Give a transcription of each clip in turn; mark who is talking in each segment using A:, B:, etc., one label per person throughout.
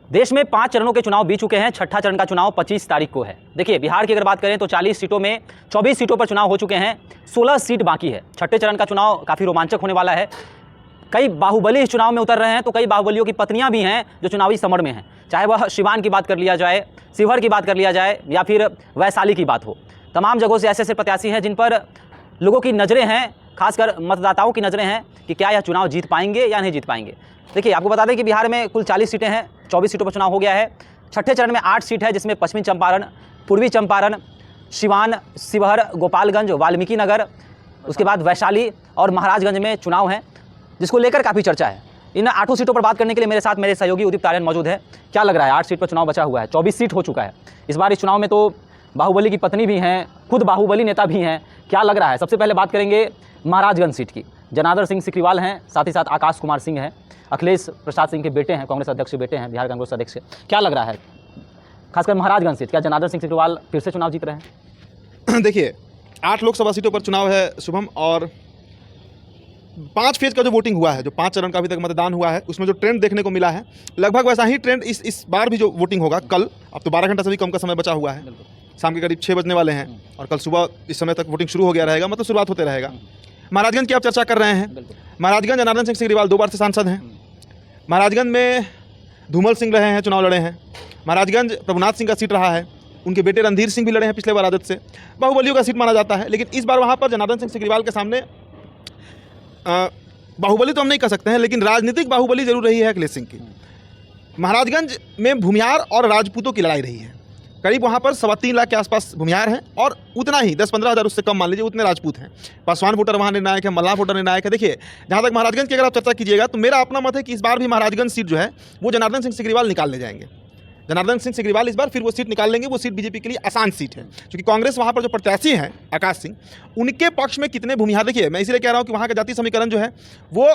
A: देश में 5 चरणों के चुनाव बीत चुके हैं। छठा चरण का चुनाव 25 तारीख को है। देखिए, बिहार की अगर बात करें तो 40 सीटों में 24 सीटों पर चुनाव हो चुके हैं, 16 सीट बाकी है। छठे चरण का चुनाव काफ़ी रोमांचक होने वाला है। कई बाहुबली इस चुनाव में उतर रहे हैं, तो कई बाहुबलियों की पत्नियां भी हैं जो चुनावी समर में हैं। चाहे वह सिवान की बात कर लिया जाए, शिवहर की बात कर लिया जाए, या फिर वैशाली की बात हो, तमाम जगहों से ऐसे ऐसे प्रत्याशी हैं जिन पर लोगों की नज़रें हैं, खासकर मतदाताओं की नज़रें हैं कि क्या यह चुनाव जीत पाएंगे या नहीं जीत पाएंगे। देखिए, आपको बता दें कि बिहार में कुल 40 सीटें हैं, 24 सीटों पर चुनाव हो गया है। छठे चरण में 8 सीट है, जिसमें पश्चिमी चंपारण, पूर्वी चंपारण, सिवान, शिवहर, गोपालगंज, वाल्मीकि नगर, उसके बाद वैशाली और महाराजगंज में चुनाव हैं, जिसको लेकर काफ़ी चर्चा है। इन 8 सीटों पर बात करने के लिए मेरे साथ मेरे सहयोगी उदित तारियन मौजूद है। क्या लग रहा है, 8 सीट पर चुनाव बचा हुआ है, 24 सीट हो चुका है। इस बार इस चुनाव में तो बाहुबली की पत्नी भी हैं, खुद बाहुबली नेता भी हैं। क्या लग रहा है? सबसे पहले बात करेंगे महाराजगंज सीट की। जनार्दन सिंह सिकरीवाल हैं, साथ ही साथ आकाश कुमार सिंह हैं, अखिलेश प्रसाद सिंह के बेटे हैं, कांग्रेस अध्यक्ष के बेटे हैं, बिहार कांग्रेस अध्यक्ष। क्या लग रहा है खासकर महाराजगंज सीट, क्या जनार्दन सिंह सिकरीवाल फिर से चुनाव जीत रहे हैं?
B: देखिए, 8 लोकसभा सीटों पर चुनाव है शुभम, और 5 फेज का जो वोटिंग हुआ है, जो 5 चरण का अभी तक मतदान हुआ है, उसमें जो ट्रेंड देखने को मिला है, लगभग वैसा ही ट्रेंड इस बार भी जो वोटिंग होगा कल। अब तो 12 घंटा से भी कम का समय बचा हुआ है, शाम के करीब 6 बजने वाले हैं, और कल सुबह इस समय तक वोटिंग शुरू हो गया रहेगा, मतलब शुरुआत होते रहेगा। महाराजगंज की आप चर्चा कर रहे हैं। महाराजगंज जनार्दन सिंह सिकरीवाल 2 बार से सांसद हैं। महाराजगंज में धूमल सिंह रहे हैं, चुनाव लड़े हैं। महाराजगंज प्रभुनाथ सिंह का सीट रहा है, उनके बेटे रणधीर सिंह भी लड़े हैं पिछले बार आदत से। बाहुबलियों का सीट माना जाता है, लेकिन इस बार वहाँ पर जनार्दन सिंह सिकरीवाल के सामने बाहुबली तो हम नहीं कह सकते हैं, लेकिन राजनीतिक बाहुबली जरूर रही है अखिलेश सिंह की। महाराजगंज में भूमिहार और राजपूतों की लड़ाई रही है। करीब वहाँ पर 3.25 लाख के आसपास भूमिहार हैं, और उतना ही 10-15 हज़ार उससे कम मान लीजिए उतने राजपूत हैं। पासवान वोटर वहाँ निर्णायक है, मल्लाह वोटर निर्णायक है। देखिए, जहाँ तक महाराजगंज की अगर आप चर्चा कीजिएगा तो मेरा अपना मत है कि इस बार भी महाराजगंज सीट जो है वो जनार्दन सिंह सिकरीवाल निकाल ले जाएंगे। जनार्दन सिंह सिकरीवाल इस बार फिर वो सीट निकाल लेंगे। वो सीट बीजेपी के लिए आसान सीट है, क्योंकि कांग्रेस वहाँ पर जो प्रत्याशी हैं आकाश सिंह, उनके पक्ष में कितने भूमिहार, देखिए मैं इसलिए कह रहा हूँ कि वहाँ का जाति समीकरण जो है वो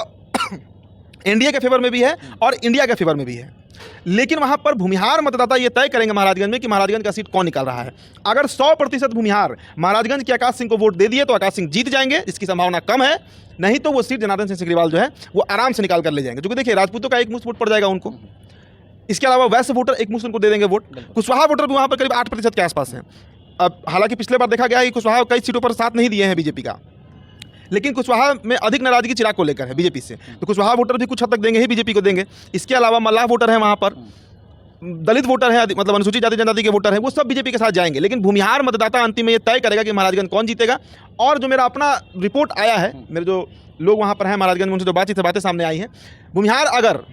B: एनडीए के फेवर में भी है और इंडिया के फेवर में भी है। लेकिन वहाँ पर भूमिहार मतदाता ये तय करेंगे महाराजगंज में कि महाराजगंज का सीट कौन निकाल रहा है। अगर 100% भूमिहार महाराजगंज के आकाश सिंह को वोट दे दिए तो आकाश सिंह जीत जाएंगे, जिसकी संभावना कम है। नहीं तो वो सीट जनार्दन सिंह सिकरीवाल जो है वो आराम से निकाल कर ले जाएंगे, क्योंकि देखिए राजपूतों का एक मुश्त वोट पड़ जाएगा उनको। इसके अलावा वैसे वोटर एक मुश्त उनको दे देंगे वोट। कुशवाहा वोटर भी वहाँ पर करीब 8% के आसपास हैं। अब हालांकि पिछले बार देखा गया है कि कुशवाहा कई सीटों पर साथ नहीं दिए हैं बीजेपी का, लेकिन कुशवाहा में अधिक नाराजगी चिराग को लेकर है बीजेपी से, तो कुशवाहा वोटर भी कुछ हद तक देंगे ही, बीजेपी को देंगे। इसके अलावा मल्लाह वोटर है, वहाँ पर दलित वोटर है, मतलब अनुसूचित जाति जनजाति के वोटर हैं, वो सब बीजेपी के साथ जाएंगे। लेकिन भूमिहार मतदाता अंतिम में ये तय करेगा कि महाराजगंज कौन जीतेगा। और जो मेरा अपना रिपोर्ट आया है, मेरे जो लोग वहाँ पर हैं महाराजगंज में, उनसे जो बातें सामने आई हैं, भूमिहार अगर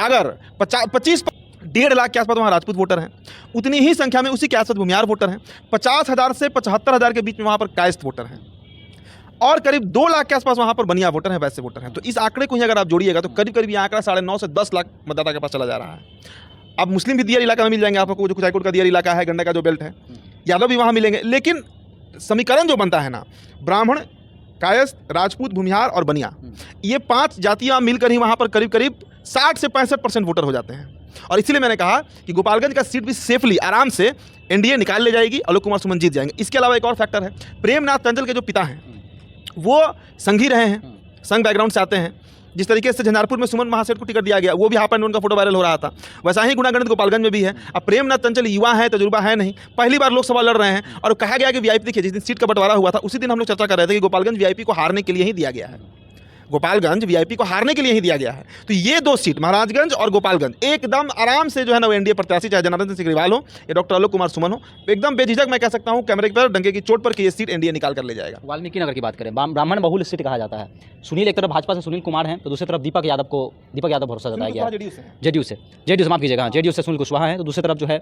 B: 1.5 लाख के आसपास वहाँ राजपूत वोटर हैं, उतनी ही संख्या में उसी के आसपास भूमिहार वोटर हैं। 50,000 से 75,000 के बीच में वहाँ पर कायस्थ वोटर हैं, और करीब 2 लाख के आसपास वहाँ पर बनिया वोटर हैं, वैसे वोटर हैं। तो इस आंकड़े को ही अगर आप जोड़िएगा तो करीब करीब ये आंकड़ा 9.5 से 10 लाख मतदाता के पास चला जा रहा है। अब मुस्लिम भी दियर इलाका में मिल जाएंगे आपको, जो कुचायकोट का दियर इलाका है, गंडक का जो बेल्ट है, यादव भी वहाँ मिलेंगे। लेकिन समीकरण जो बनता है ना, ब्राह्मण, कायस्थ, राजपूत, भूमिहार और बनिया, ये 5 जातियाँ मिलकर ही वहाँ पर करीब करीब 60 से 65% वोटर हो जाते हैं। और इसीलिए मैंने कहा कि गोपालगंज का सीट भी सेफली आराम से एनडीए निकाल ले जाएगी, आलोक कुमार सुमन जीत जाएंगे। इसके अलावा एक और फैक्टर है, प्रेमनाथ तंजल के जो पिता हैं वो संघी रहे हैं, संघ बैकग्राउंड से आते हैं। जिस तरीके से झंझारपुर में सुमन महासेठ को टिकट दिया गया, वो भी हाफ एंड उनका फोटो वायरल हो रहा था, वैसा ही गुणागणित गोपालगंज में भी है। अब प्रेमनाथ तंजल युवा है, तजुर्बा है नहीं, पहली बार लोकसभा लड़ रहे हैं, और कहा गया कि वीआईपी, देखिए जिस दिन सीट का बंटवारा हुआ था उसी दिन हम लोग चर्चा कर रहे थे कि गोपालगंज वीआईपी को हारने के लिए ही दिया गया है। गोपालगंज वीआईपी को हारने के लिए ही दिया गया है। तो ये 2 सीट महाराजगंज और गोपालगंज एकदम आराम से जो है ना वो एनडीए प्रत्याशी, चाहे जनार्दन सिंह सिकरीवाल हो या डॉक्टर आलोक कुमार सुमन हो, एकदम बेझिझक मैं कह सकता हूँ कैमरे पर डंके की चोट पर कि ये सीट एनडीए निकाल कर ले जाएगा।
A: वाल्मीकि नगर की बात करें, ब्राह्मण बहुल सीट कहा जाता है। सुनील एक तरफ भाजपा से सुनील कुमार हैं, तो दूसरी तरफ दीपक यादव भरोसा जताया गया है। जेडीयू से माफ कीजिएगा, जेडीयू से सुनील कुशवाहा है, तो दूसरी तरफ जो है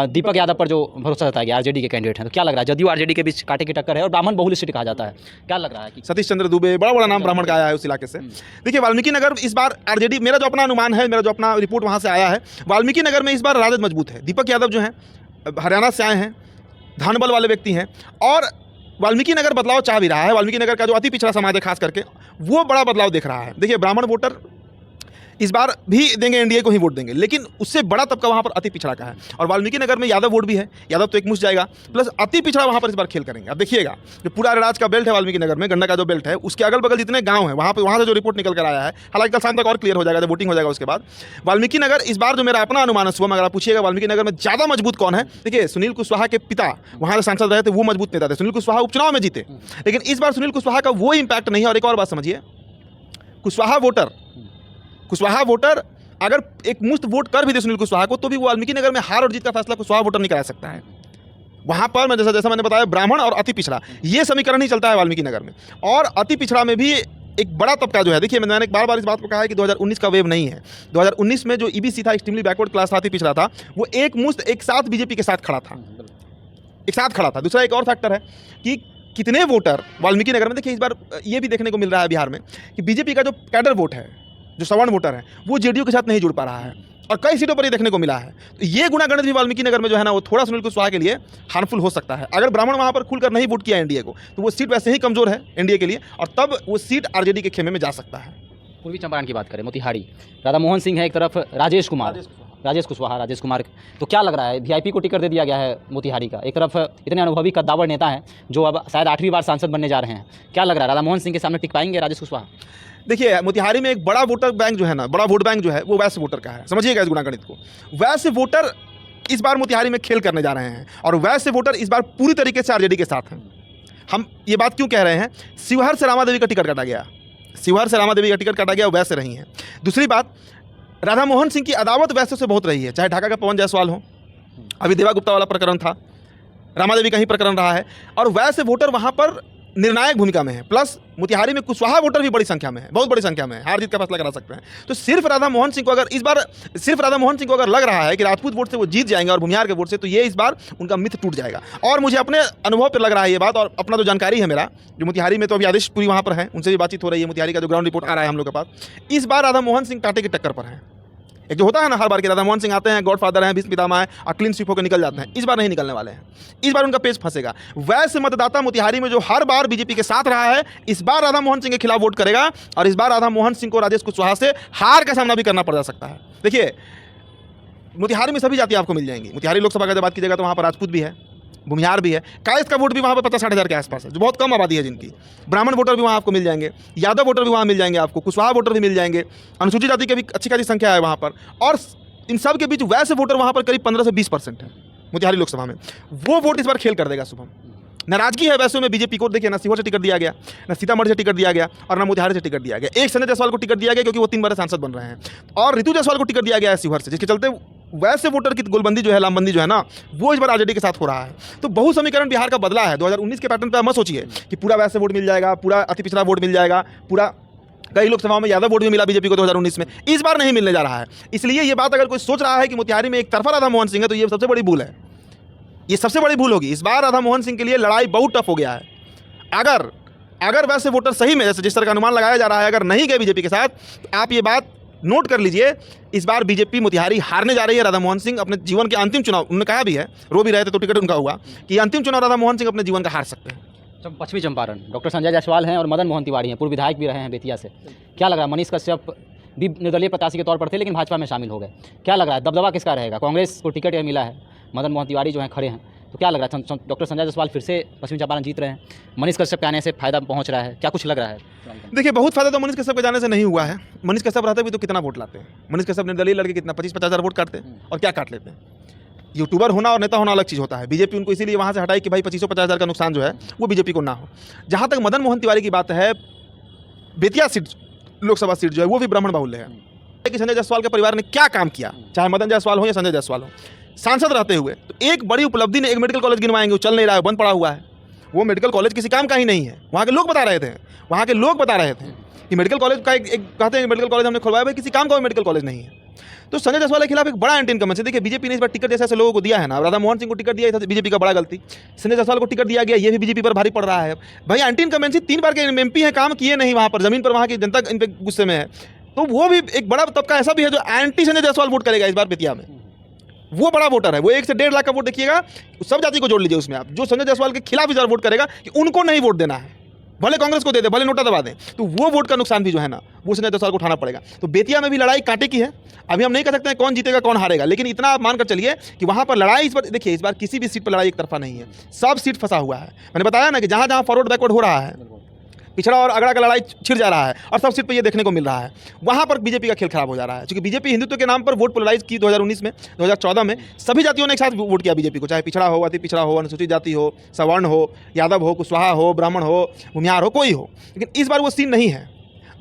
A: दीपक यादव पर जो भरोसा जताया गया, आरजेडी के कैंडिडेट हैं। तो क्या लग रहा है, जदयू आरजेडी के बीच कांटे की टक्कर है और ब्राह्मण बहुल सीट कहा जाता है, क्या लग रहा है?
B: सतीश चंद्र दुबे, बड़ा नाम ब्राह्मण का आया है उस इलाके से। देखिए, वाल्मीकि नगर इस बार आरजेडी, मेरा जो अपना अनुमान है, मेरा जो अपना रिपोर्ट वहाँ से आया है, वाल्मीकि नगर में इस बार राजद मजबूत है। दीपक यादव जो हैं हरियाणा से आए हैं, धानबल वाले व्यक्ति हैं, और वाल्मीकि नगर बदलाव चाह भी रहा है। वाल्मीकि नगर का जो अति पिछड़ा समाज है खास करके, वो बड़ा बदलाव देख रहा है। देखिए, ब्राह्मण वोटर इस बार भी देंगे, एनडीए को ही वोट देंगे, लेकिन उससे बड़ा तबका वहाँ पर अति पिछड़ा का है। और वाल्मीकि नगर में यादव वोट भी है, यादव तो एक मुश्त जाएगा, प्लस अति पिछड़ा वहाँ पर इस बार खेल करेंगे। अब देखिएगा जो पूरा राज का बेल्ट है वाल्मीकि नगर में, गंडक का जो बेल्ट है, उसके अगल बगल जितने गाँव हैं वहाँ से जो रिपोर्ट निकल कर आया है, हालांकि कल शाम तक और क्लियर हो जाएगा, जब वोटिंग हो जाएगा उसके बाद। वाल्मीकि नगर इस बार जो मेरा अपना अनुमान है, सुबह अगर आप पूछिएगा वाल्मीकि नगर में ज़्यादा मजबूत कौन है, देखिए सुनील कुशवाहा के पिता वहाँ से सांसद रहे थे, वो मजबूत नेता थे, सुनील कुशवाहा उपचुनाव में जीते, लेकिन इस बार सुनील कुशवाहा का वो इंपैक्ट नहीं है। और एक और बात समझिए, कुशवाहा वोटर अगर एक मुश्त वोट कर भी दे सुनील कुशवाहा को, तो भी वो वाल्मीकि नगर में हार और जीत का फैसला कुशवाहा वोटर नहीं करा सकता है। वहाँ पर मैं जैसा मैंने बताया, ब्राह्मण और अति पिछड़ा, ये समीकरण ही चलता है वाल्मीकि नगर में। और अति पिछड़ा में भी एक बड़ा तबका जो है, देखिए मैंने एक बार इस बात को कहा है कि 2019 का वेव नहीं है। 2019 में जो ईबीसी था, एक्सट्रीमली बैकवर्ड क्लास था, अति पिछड़ा था, वो एक मुश्त एक साथ बीजेपी के साथ खड़ा था, दूसरा एक और फैक्टर है कि कितने वोटर वाल्मीकि नगर में, देखिए इस बार ये भी देखने को मिल रहा है बिहार में कि बीजेपी का जो कैडर वोट है, जो सवर्ण वोटर है, वो जेडीयू के साथ नहीं जुड़ पा रहा है, और कई सीटों पर ये देखने को मिला है। तो ये गुणागणित भी वाल्मीकि नगर में जो है ना, वो थोड़ा सुनील कुशवाहा के लिए हार्मफुल हो सकता है। अगर ब्राह्मण वहाँ पर खुलकर नहीं वोट किया एनडीए को, तो वो सीट वैसे ही कमजोर है एनडीए के लिए, और तब वो सीट आरजेडी के खेमे में जा सकता है।
A: पूर्वी चंपारण की बात करें, मोतिहारी, राधा मोहन सिंह है एक तरफ, राजेश कुमार, तो क्या लग रहा है, वीआईपी को टिकट दे दिया गया है मोतिहारी का, एक तरफ इतने अनुभवी कद्दावर नेता हैं जो अब शायद 8वीं बार सांसद बनने जा रहे हैं, क्या लग रहा है राधा मोहन सिंह के सामने टिक पाएंगे राजेश कुशवाहा?
B: देखिए मोतिहारी में एक बड़ा वोटर बैंक जो है ना, बड़ा वोट बैंक जो है, वो वैसे वोटर का है, समझिएगा इस गुणागणित को। वैसे वोटर इस बार मोतिहारी में खेल करने जा रहे हैं, और वैसे वोटर इस बार पूरी तरीके से आरजेडी के साथ हैं। हम ये बात क्यों कह रहे हैं, शिवहर से रामा देवी का टिकट काटा गया, वैसे रही हैं। दूसरी बात, राधा मोहन सिंह की अदावत वैसे से बहुत रही है, चाहे ढाका का पवन जायसवाल हो, अभी देवा गुप्ता वाला प्रकरण था, रामा देवी का ही प्रकरण रहा है, और वैसे वोटर वहाँ पर निर्णायक भूमिका में है। प्लस मोतिहारी में कुशवाहा वोटर भी बड़ी संख्या में है, बहुत बड़ी संख्या में है, हार जीत का फैसला करा सकते हैं। तो सिर्फ राधा मोहन सिंह को अगर लग रहा है कि राजपूत वोट से वो जीत जाएंगे और भूमिहार के वोट से, तो ये इस बार उनका मिथ टूट जाएगा। और मुझे अपने अनुभव पर लग रहा है ये बात, और अपना जो जानकारी है मेरा, जो मोतिहारी में तो अभी आदेश पूरी वहाँ पर है, उनसे भी बातचीत हो रही है, मोतिहारी का जो ग्राउंड रिपोर्ट आ रहा है हम लोग के पास, इस बार राधा मोहन सिंह कांटे की टक्कर पर है। एक जो होता है ना हर बार के, राधा मोहन सिंह आते हैं, गॉडफादर हैं, भीष्म पितामह हैं, और क्लीन स्वीप होकर निकल जाते हैं, इस बार नहीं निकलने वाले हैं, इस बार उनका पेज फंसेगा। वैसे मतदाता मोतिहारी में जो हर बार बीजेपी के साथ रहा है, इस बार राधा मोहन सिंह के खिलाफ वोट करेगा, और इस बार राधा मोहन सिंह को राजेश कुशवाहा से हार का सामना भी करना पड़ सकता है। देखिए मोतिहारी में सभी जातियाँ आपको मिल जाएंगी। मोतिहारी लोकसभा का जब बात कीजिएगा तो वहाँ पर राजपूत भी है, भूमिहार भी है, कायस्थ का वोट भी वहाँ पर 50-60 हज़ार के आसपास है, जो बहुत कम आबादी है जिनकी। ब्राह्मण वोटर भी वहाँ आपको मिल जाएंगे, यादव वोटर भी वहाँ मिल जाएंगे आपको, कुशवाहा वोटर भी मिल जाएंगे, अनुसूचित जाति की भी अच्छी खासी संख्या है वहाँ पर, और इन सब के बीच वैसे वोटर वहाँ पर करीब 15 से 20% है मोतिहारी लोकसभा में। वो वोट इस बार खेल कर देगा। शुभम, नाराजगी है वैसे में बीजेपी को, देखिए ना शिवहर से टिकट दिया गया, ना सीतामढ़ी से टिकट दिया गया, और ना मोतिहारी से टिकट दिया गया। एक संजय जायसवाल को टिकट दिया गया क्योंकि वो 3 बार सांसद बन रहे हैं, और ऋतु जायसवाल को टिकट दिया गया है शिवहर से, जिसके चलते वैसे वोटर की गोलबंदी जो है, लामबंदी जो है ना, वो इस बार आरजेडी के साथ हो रहा है। तो बहु समीकरण बिहार का बदला है। 2019 के पैटर्न पर मत सोचिए कि पूरा वैसे वोट मिल जाएगा, पूरा अति पिछड़ा वोट मिल जाएगा, पूरा कई लोकसभाओं में यादव वोट भी मिला बीजेपी को 2019 में, इस बार नहीं मिलने जा रहा है। इसलिए ये बात अगर कोई सोच रहा है कि मोतिहारी में एक तरफा राधा मोहन सिंह है, तो ये सबसे बड़ी भूल है, ये सबसे बड़ी भूल होगी। इस बार राधा मोहन सिंह के लिए लड़ाई बहुत टफ हो गया है। अगर वैसे वोटर सही में जैसे जिस तरह का अनुमान लगाया जा रहा है, अगर नहीं गए बीजेपी के साथ, तो आप ये बात नोट कर लीजिए, इस बार बीजेपी मोतिहारी हारने जा रही है। राधा मोहन सिंह अपने जीवन के अंतिम चुनाव, उन्होंने कहा भी है, रो भी रहे थे तो टिकट उनका हुआ, कि अंतिम चुनाव राधा मोहन सिंह अपने जीवन का हार सकते हैं।
A: पश्चिमी चंपारण, डॉक्टर संजय जायसवाल हैं और मदन मोहन तिवारी हैं, पूर्व विधायक भी रहे हैं बेतिया से। क्या लग रहा है, मनीष कश्यप भी निर्दलीय प्रत्याशी के तौर पर थे लेकिन भाजपा में शामिल हो गए, क्या लग रहा है दबदबा किसका रहेगा? कांग्रेस को टिकट मिला है, मदन मोहन तिवारी जो हैं खड़े हैं, तो क्या लग रहा है डॉक्टर संजय जायसवाल फिर से पश्चिमी चंपारण जीत रहे हैं, मनीष कश्यप के आने से फायदा पहुंच रहा है, क्या कुछ लग रहा है?
B: देखिए बहुत फायदा तो मनीष कश्यप के जाने से नहीं हुआ है। मनीष कश्यप रहते भी तो कितना वोट लाते हैं, मनीष कश्यप निर्दलीय लड़के कितना 25-50 हज़ार वोट काटते हैं, और क्या काट लेते हैं। यूट्यूबर होना और नेता होना अलग चीज़ होता है। बीजेपी उनको इसीलिए वहाँ से हटाई कि भाई 25-50 हज़ार का नुकसान जो है वो बीजेपी को ना हो। जहाँ तक मदन मोहन तिवारी की बात है, बेतिया सीट, लोकसभा सीट जो है वो भी ब्राह्मण बाहुल्य है। कि संजय जायसवाल के परिवार ने क्या काम किया, चाहे मदन जायसवाल हो या संजय जायसवाल हो, सांसद रहते हुए, तो एक बड़ी उपलब्धि ने एक मेडिकल कॉलेज गिनवाएंगे, वो चल नहीं रहा है, बंद पड़ा हुआ है। वो मेडिकल कॉलेज किसी काम का ही नहीं है। वहाँ के लोग बता रहे थे कि मेडिकल कॉलेज का एक कहते हैं मेडिकल कॉलेज हमने खुलवाया, भाई किसी काम का मेडिकल कॉलेज नहीं है। तो संजय जायसवाल के खिलाफ एक बड़ा एंटी इनकमेंसी। देखिए बीजेपी ने इस बार टिकट जैसे लोगों को दिया है ना, राधा मोहन सिंह को टिकट दिया था बीजेपी का बड़ा गलती, संजय जायसवाल को टिकट दिया गया, ये भी बीजेपी पर भारी पड़ रहा है। भाई एंटी इनकमेंसी, 3 बार के एमपी हैं, काम किए नहीं वहाँ पर, जमीन पर वहाँ की जनता इन पर गुस्से में है। तो वो भी एक बड़ा तबका ऐसा भी है जो एंटी संजय जायसवाल वोट करेगा इस बार बेतिया में। वो बड़ा वोटर है, वो 1 से 1.5 लाख का वोट देखिएगा, सब जाति को जोड़ लीजिए उसमें आप, जो संजय जायसवाल के खिलाफ इस बार वोट करेगा कि उनको नहीं वोट देना है, भले कांग्रेस को दे दे, भले नोटा दबा दें, तो वो वोट का नुकसान भी जो है ना वो संजय जायसवाल को उठाना पड़ेगा। तो बेतिया में भी लड़ाई कांटे की है। अभी हम नहीं कह सकते हैं कौन जीतेगा कौन हारेगा, लेकिन इतना आप मानकर चलिए कि वहाँ पर लड़ाई इस बार देखिए, इस बार किसी भी सीट पर लड़ाई एक तरफा नहीं है, सब सीट फंसा हुआ है। मैंने बताया ना कि जहाँ जहाँ फॉरवर्ड बैकवर्ड हो रहा है, पिछड़ा और अगड़ा का लड़ाई छिड़ जा रहा है और सब सीट पर ये देखने को मिल रहा है, वहाँ पर बीजेपी का खेल खराब हो जा रहा है। क्योंकि बीजेपी हिंदुत्व के नाम पर वोट पोलराइज की 2019 में, 2014 में सभी जातियों ने एक साथ वोट किया बीजेपी को, चाहे पिछड़ा हो, अति पिछड़ा हो, अनुसूचित जाति हो, सवर्ण हो, यादव हो, कुशवाहा हो, ब्राह्मण हो, भूमिहार हो, कोई हो। लेकिन इस बार वो सीन नहीं है।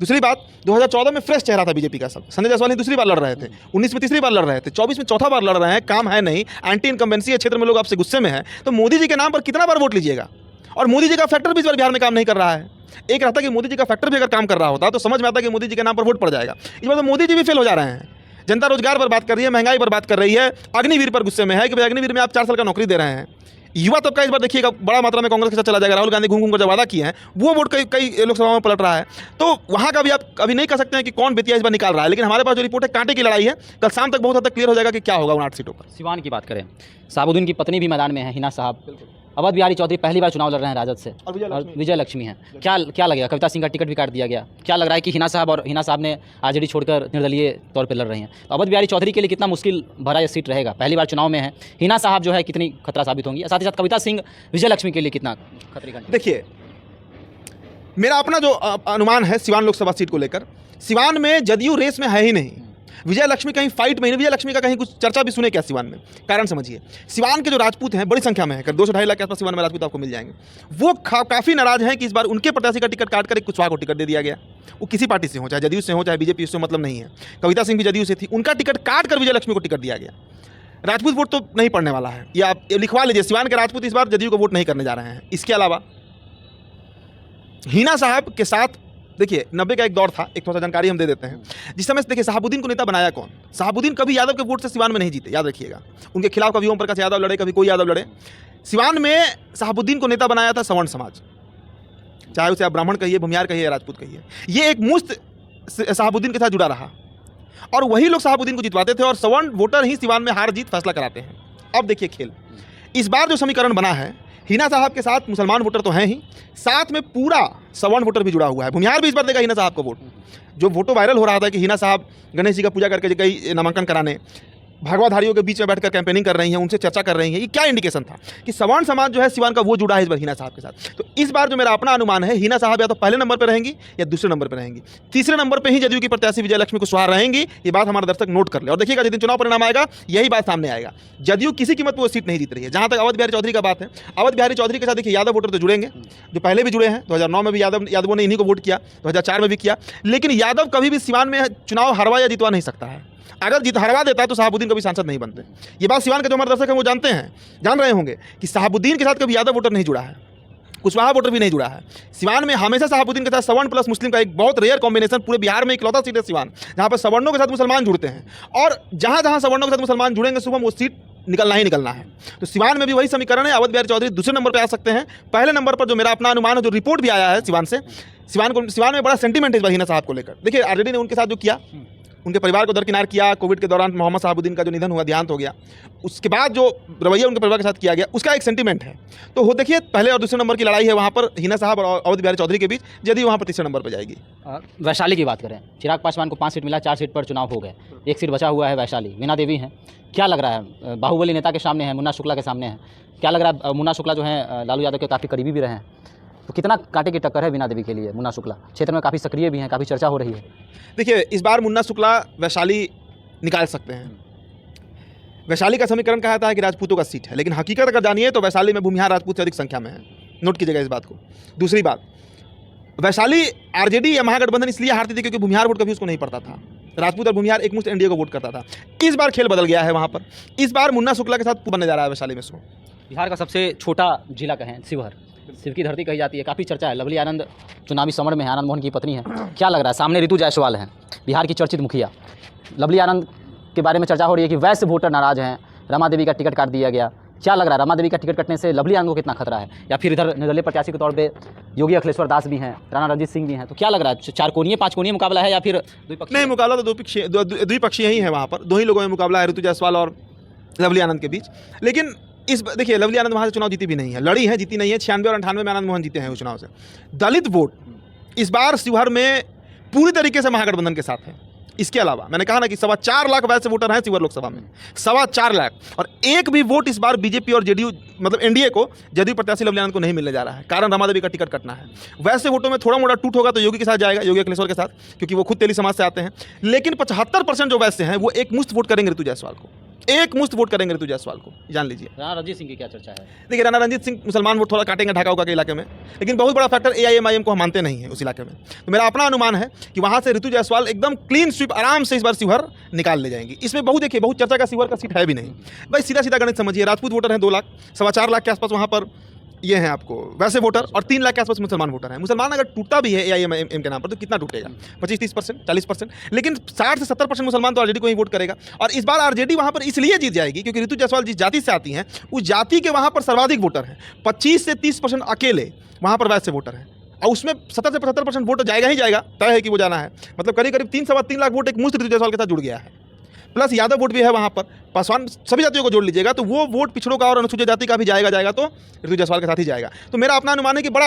B: दूसरी बात, 2014 में फ्रेश चेहरा था बीजेपी का, सब संजय जायसवाल ही दूसरी बार लड़ रहे थे, 19 में तीसरी बार लड़ रहे थे, 24 में चौथा बार लड़ रहे हैं, काम है नहीं, एंटी इनकम्बेंसी है, क्षेत्र में लोग आपसे गुस्से में हैं, तो मोदी जी के नाम पर कितना बार वोट लीजिएगा। और मोदी जी का फैक्टर भी इस बार बिहार में काम नहीं कर रहा है। एक रहता कि मोदी जी का फैक्टर भी अगर काम कर रहा होता तो समझ में आता कि मोदी जी के नाम पर वोट पड़ जाएगा। इस बार तो मोदी जी भी फेल हो जा रहे हैं। जनता रोजगार पर बात कर रही है, महंगाई पर बात कर रही है, अग्निवीर पर गुस्से में है कि भाई अग्निवीर में आप 4 साल का नौकरी दे रहे हैं। युवा तबका इस बार देखिएगा बड़ा मात्रा में कांग्रेस के साथ चला जाएगा। राहुल गांधी घूम घूम कर जो वादा किए हैं वो वोट कई लोकसभा में पलट रहा है। तो वहाँ का भी आप अभी नहीं कह सकते हैं कि कौन बेतिया इस बार निकाल रहा है, लेकिन हमारे पास जो रिपोर्ट है कांटे की लड़ाई है। कल शाम तक बहुत हद तक क्लियर हो जाएगा कि क्या होगा उन 8 सीटों पर।
A: सिवान की बात करें, साहबुद्दीन की पत्नी भी मैदान में है, हिना साहब। अवध बिहारी चौधरी पहली बार चुनाव लड़ रहे हैं राजद से, और विजय लक्ष्मी है। क्या लगेगा, कविता सिंह का टिकट भी काट दिया गया, क्या लग रहा है कि हिना साहब ने आरजेडी छोड़कर निर्दलीय तौर पर लड़ रही हैं, तो अवध बिहारी चौधरी के लिए कितना मुश्किल भरा ये सीट रहेगा? पहली बार चुनाव में है, हिना साहब जो है कितनी खतरा साबित होंगी, साथ ही साथ कविता सिंह विजय लक्ष्मी के लिए कितना खतरे का?
B: देखिए, मेरा अपना जो अनुमान है सिवान लोकसभा सीट को लेकर, सिवान में जदयू रेस में है ही नहीं। विजय लक्ष्मी कहीं फाइट में नहीं, विजय लक्ष्मी का कहीं कुछ चर्चा भी सुने क्या सिवान में? कारण समझिए, सिवान के जो राजपूत हैं बड़ी संख्या में है, 200-2.5 लाख के आसपास सिवान में राजपूत आपको मिल जाएंगे। वो काफ़ी नाराज हैं कि इस बार उनके प्रत्याशी का टिकट काट कर एक कुशवाहा को टिकट दे दिया गया। वो किसी पार्टी से हो, चाहे जदयू से हो, चाहे बीजेपी से, मतलब नहीं है। कविता सिंह भी जदयू से थी, उनका टिकट काट कर विजय लक्ष्मी को टिकट दिया गया। राजपूत वोट तो नहीं पड़ने वाला है, ये आप लिखवा लीजिए, सिवान के राजपूत इस बार जदयू को वोट नहीं करने जा रहे हैं। इसके अलावा हिना साहब के साथ देखिए 90 का एक दौर था, एक थोड़ा सा जानकारी हम दे देते हैं। जिस समय देखिए साहबुद्दीन को नेता बनाया कौन? साहबुद्दीन कभी यादव के वोट से सिवान में नहीं जीते, याद रखिएगा। उनके खिलाफ कभी ओम प्रकाश यादव लड़े, कभी कोई यादव लड़े। सिवान में साहबुद्दीन को नेता बनाया था सवर्ण समाज, चाहे उसे आप ब्राह्मण कहिए, भूमिहार कहिए, राजपूत कहिए। ये एक मुश्त साहबुद्दीन के साथ जुड़ा रहा और वही लोग साहबुद्दीन को जितवाते थे और सवर्ण वोटर ही सिवान में हार जीत फैसला कराते हैं। अब देखिए खेल, इस बार जो समीकरण बना है, हिना साहब के साथ मुसलमान वोटर तो हैं ही, साथ में पूरा सवर्ण वोटर भी जुड़ा हुआ है। भूमिहार भी इस बार देगा हिना साहब को वोट। जो फोटो वायरल हो रहा था कि हिना साहब गणेश जी का पूजा करके गई नामांकन कराने, भागवाधारियों के बीच में बैठकर कैंपेनिंग कर रही हैं, उनसे चर्चा कर रही हैं, ये क्या इंडिकेशन था कि सवर्ण समाज जो है सिवान का वो जुड़ा है इस बार हिना साहब के साथ। तो इस बार जो मेरा अपना अनुमान है, हिना साहब या तो पहले नंबर पर रहेंगी या दूसरे नंबर पर रहेंगी। तीसरे नंबर पर ही जदयू की प्रत्याशी विजय लक्ष्मी कुशवाहा रहेंगी। ये बात हमारा दर्शक नोट कर ले और देखिएगा जिस दिन चुनाव परिणाम आएगा यही बात सामने आएगा। जदयू किसी कीमत पर वो सीट नहीं जीत रही है। जहाँ तक अवध बिहारी चौधरी का बात है, अवध बिहारी चौधरी के साथ देखिए यादव वोटर तो जुड़ेंगे, जो पहले भी जुड़े हैं। 2009 में भी यादवों ने इन्हीं को वोट किया, 2004 में भी किया, लेकिन यादव कभी भी सिवान में चुनाव हरवा या जितवा नहीं सकता है। अगर हरवा देता है तो साहबुद्दीन कभी सांसद नहीं बनते। ये बात सिवान के जो हमारे दर्शक हैं वो जानते हैं, जान रहे होंगे कि साहबुद्दीन के साथ कभी यादव वोटर नहीं जुड़ा है, कुशवाहा वोटर भी नहीं जुड़ा है। सिवान में हमेशा साहबुद्दीन के साथ सवर्ण प्लस मुस्लिम का एक बहुत रेयर कॉम्बिनेशन, पूरे बिहार में इकलौता सीट है सिवान जहाँ पर सवर्णों के साथ मुसलमान जुड़ते हैं। और जहाँ जहाँ सवर्णों के साथ मुसलमान जुड़ेंगे सुबह वो सीट निकलना ही निकलना है। तो सिवान में भी वही समीकरण है। अवध बिहारी चौधरी दूसरे नंबर पर आ सकते हैं। पहले नंबर पर जो मेरा अपना अनुमान है, जो रिपोर्ट भी आया है सिवान से, सिवान में बड़ा सेंटीमेंट है इस बार हिना साहब को लेकर। देखिए आरजेडी ने उनके साथ जो किया, उनके परिवार को दरकिनार किया। कोविड के दौरान मोहम्मद साहबुद्दीन का जो निधन हुआ, देहांत हो गया, उसके बाद जो रवैया उनके परिवार के साथ किया गया उसका एक सेंटीमेंट है। तो वो देखिए पहले और दूसरे नंबर की लड़ाई है वहाँ पर हिना साहब और अवध बिहारी चौधरी के बीच, यदि वहाँ पर तीसरे नंबर पर जाएगी।
A: वैशाली की बात करें, चिराग पासवान को 5 सीट मिला, 4 सीट पर चुनाव हो गए, 1 सीट बचा हुआ है वैशाली। वीणा देवी हैं, क्या लग रहा है? बाहुबली नेता के सामने है, मुन्ना शुक्ला के सामने है, क्या लग रहा है? मुन्ना शुक्ला जो है लालू यादव के काफ़ी करीबी भी रहे हैं, तो कितना कांटे की टक्कर है वीणा देवी के लिए? मुन्ना शुक्ला क्षेत्र में काफ़ी सक्रिय भी हैं, काफ़ी चर्चा हो रही है।
B: देखिए इस बार मुन्ना शुक्ला वैशाली निकाल सकते हैं। वैशाली का समीकरण कहा जाता है कि राजपूतों का सीट है, लेकिन हकीकत अगर जानिए तो वैशाली में भूमिहार राजपूत से अधिक संख्या में है। नोट कीजिएगा इस बात को। दूसरी बात, वैशाली आरजेडी या महागठबंधन इसलिए हारती थी क्योंकि भूमिहार वोट कभी उसको नहीं पड़ता था। राजपूत और भूमिहार एक मुश्त एनडीए को वोट करता था। इस बार खेल बदल गया है वहाँ पर। इस बार मुन्ना शुक्ला के साथ बनने जा रहा है वैशाली में। सो
A: बिहार का सबसे छोटा जिला कहें, शिवहर, शिव की धरती कही जाती है, काफ़ी चर्चा है। लवली आनंद चुनावी समर में है, आनंद मोहन की पत्नी है। क्या लग रहा है? सामने ऋतु जायसवाल हैं, बिहार की चर्चित मुखिया। लवली आनंद के बारे में चर्चा हो रही है कि वैसे वोटर नाराज हैं, रमा देवी का टिकट काट दिया गया। क्या लग रहा है, रमा देवी का टिकट कटने से लवली आनंद को कितना खतरा है? या फिर इधर निर्दलीय प्रत्याशी के तौर पे योगी अखिलेश्वर दास भी हैं, राणा रणजीत सिंह भी हैं, तो क्या लग रहा है? 4 कोणीय 5 कोणीय मुकाबला है या फिर द्विपक्षीय?
B: नहीं, मुकाबला तो द्विपक्षीय ही है। वहाँ पर 2 ही लोगों में मुकाबला है, ऋतु जायसवाल और लवली आनंद के बीच। लेकिन इस देखिए लवली आनंद वहाँ से चुनाव जीती भी नहीं है, लड़ी है, जीती नहीं है। 96 और 98 में आनंद मोहन जीते हैं उस चुनाव से। दलित वोट इस बार शिवहर में पूरी तरीके से महागठबंधन के साथ है। इसके अलावा मैंने कहा ना कि 4.25 लाख वैसे वोटर हैं शिवहर लोकसभा में, 4.25 लाख, और एक भी वोट इस बार बीजेपी और जेडीयू मतलब एनडीए को, जदयू प्रत्याशी लवली आनंद को नहीं मिलने जा रहा है। कारण रमा देवी का टिकट कटना है। वैसे वोटों में थोड़ा मोड़ा टूट होगा तो योगी के साथ जाएगा, योगी अखिलेश्वर के साथ, क्योंकि वो खुद तेली समाज से आते हैं। लेकिन 75% जो वैसे हैं वो एक मुश्त वोट करेंगे ऋतु जायसवाल को, एक मुश्त वोट करेंगे ऋतु जायसवाल को, जान लीजिए।
A: राणा रणजीत सिंह की क्या चर्चा है?
B: देखिए राणा रणजीत सिंह मुसलमान वोट थोड़ा काटेंगे ढाका उका के इलाके में, लेकिन बहुत बड़ा फैक्टर AIMIM को हम मानते नहीं है उस इलाके में। तो मेरा अपना अनुमान है कि वहाँ से ऋतु जायसवाल एकदम क्लीन स्वीप आराम से इस बार शिवहर निकाल ले जाएंगी। इसमें बहुत देखिए बहुत चर्चा का शिवहर का सीट है भी नहीं भाई, सीधा सीधा गणित समझिए। राजपूत वोटर हैं 2 लाख, 4.25 लाख के आसपास वहाँ पर ये हैं आपको वैसे वोटर, और 3 लाख के आसपास मुसलमान वोटर हैं। मुसलमान अगर टूटता भी है AIMIM के नाम पर तो कितना टूटेगा? 25-30%, 40%, लेकिन 60 से 70% मुसलमान तो आरजेडी को ही वोट करेगा। और इस बार आरजेडी वहाँ पर इसलिए जीत जाएगी क्योंकि ऋतु जायसवाल जिस जाति से आती हैं उस जाति के वहाँ पर सर्वाधिक वोटर हैं। 25 से 30% अकेले वहाँ पर वैसे वोटर हैं, और उसमें 70 से 75% वोट जाएगा ही जाएगा, तय है कि वो जाना है। मतलब करीब 3-3.25 लाख वोट एक मुश्त ऋतु जायसवाल के साथ जुड़ गया है। प्लस यादव वोट भी है वहाँ पर, पासवान, सभी जातियों को जोड़ लीजिएगा तो वो वोट पिछड़ों का और अनुसूचित जाति का भी जाएगा तो ऋतु जायसवाल के साथ ही जाएगा। तो मेरा अपना अनुमान है कि बड़ा